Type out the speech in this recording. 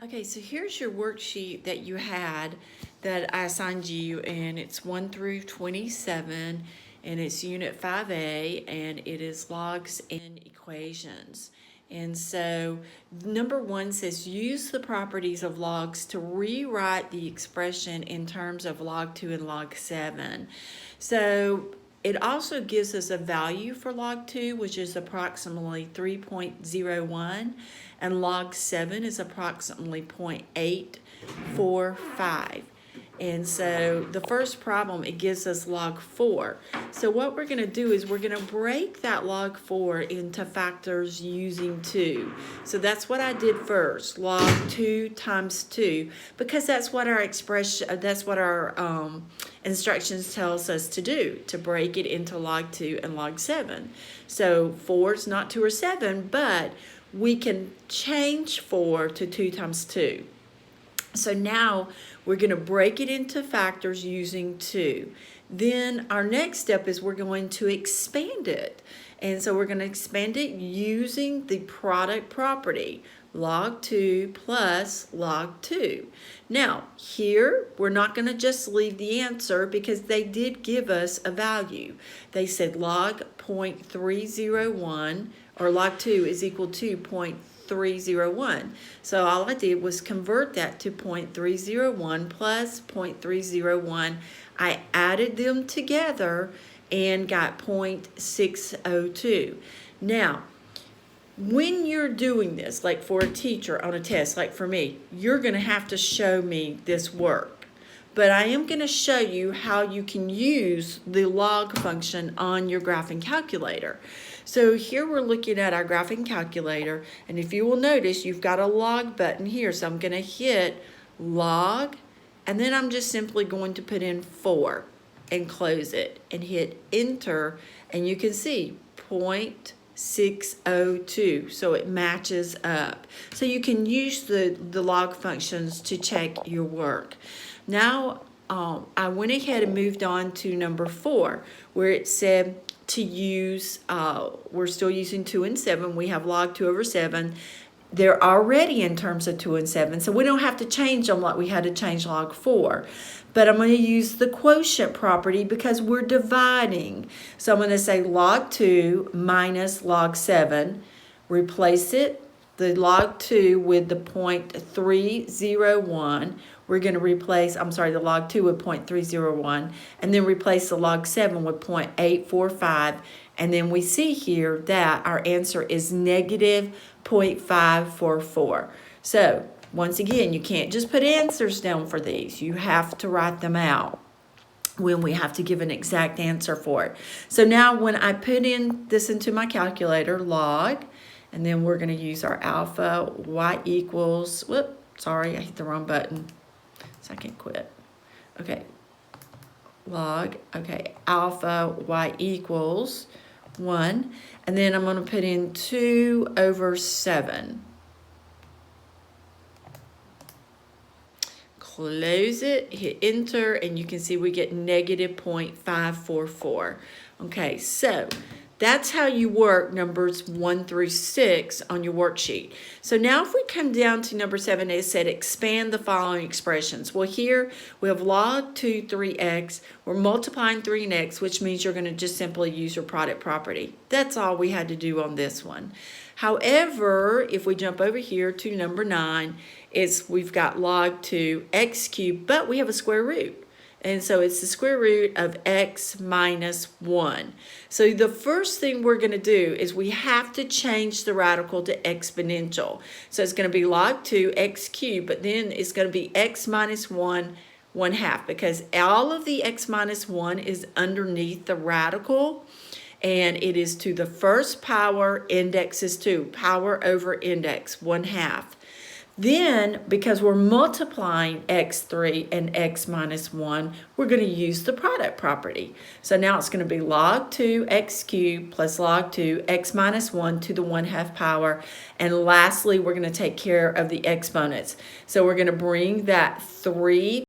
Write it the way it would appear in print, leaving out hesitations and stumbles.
Okay, so here's your worksheet that you had that I assigned you, and it's 1 through 27, and it's Unit 5A, and it is logs and equations. And so number 1 says use the properties of logs to rewrite the expression in terms of log 2 and log 7. So it also gives us a value for log 2, which is approximately 3.01, and log 7 is approximately 0.845. And so the first problem, it gives us log 4. So what we're going to do is we're going to break that log 4 into factors using 2. So that's what I did first, log 2 times 2, because that's what our instructions tells us to do, to break it into log 2 and log 7. So 4 is not 2 or 7, but we can change 4 to 2 times 2. So now we're going to break it into factors using 2. Then our next step is we're going to expand it. And so we're going to expand it using the product property, log 2 plus log 2. Now, here, we're not going to just leave the answer because they did give us a value. They said log 0.301, or log 2 is equal to 0.301. So all I did was convert that to 0.301 plus 0.301. I added them together and got 0.602. Now, when you're doing this, like for a teacher on a test, like for me, you're going to have to show me this work. But I am going to show you how you can use the log function on your graphing calculator. So here we're looking at our graphing calculator, and if you will notice, you've got a log button here. So I'm going to hit log, and then I'm just simply going to put in 4 and close it and hit enter, and you can see 0.602, so it matches up. So you can use the log functions to check your work. Now, I went ahead and moved on to number 4, where it said to use, we're still using 2 and 7. We have log 2 over 7. They're already in terms of 2 and 7, so we don't have to change them like we had to change log 4. But I'm going to use the quotient property because we're dividing. So I'm going to say log 2 minus log 7. Replace it, the log 2 with the 0.301. We're going to replace, the log 2 with 0.301, and then replace the log 7 with 0.845. And then we see here that our answer is negative 0.544. So once again, you can't just put answers down for these. You have to write them out when we have to give an exact answer for it. So now when I put in this into my calculator, log, and then we're going to use our alpha, y equals, I hit the wrong button, so I can quit. Okay, log, alpha, y equals 1, and then I'm going to put in 2 over 7. Close it, hit enter, and you can see we get negative 0.544. Okay, so that's how you work numbers 1 through 6 on your worksheet. So now if we come down to number 7, it said expand the following expressions. Well, here we have log 2 3x. We're multiplying 3 and x, which means you're going to just simply use your product property. That's all we had to do on this one. However, if we jump over here to number 9, we've got log 2 x cubed, but we have a square root. And so it's the square root of x minus 1. So the first thing we're going to do is we have to change the radical to exponential. So it's going to be log 2 x cubed, but then it's going to be x minus 1 1/2, because all of the x minus 1 is underneath the radical. And it is to the first power, index is 2, power over index, 1/2. Then, because we're multiplying x3 and x minus 1, we're going to use the product property. So now it's going to be log 2 x cubed plus log 2 x minus 1 to the 1/2 power. And lastly, we're going to take care of the exponents. So we're going to bring that 3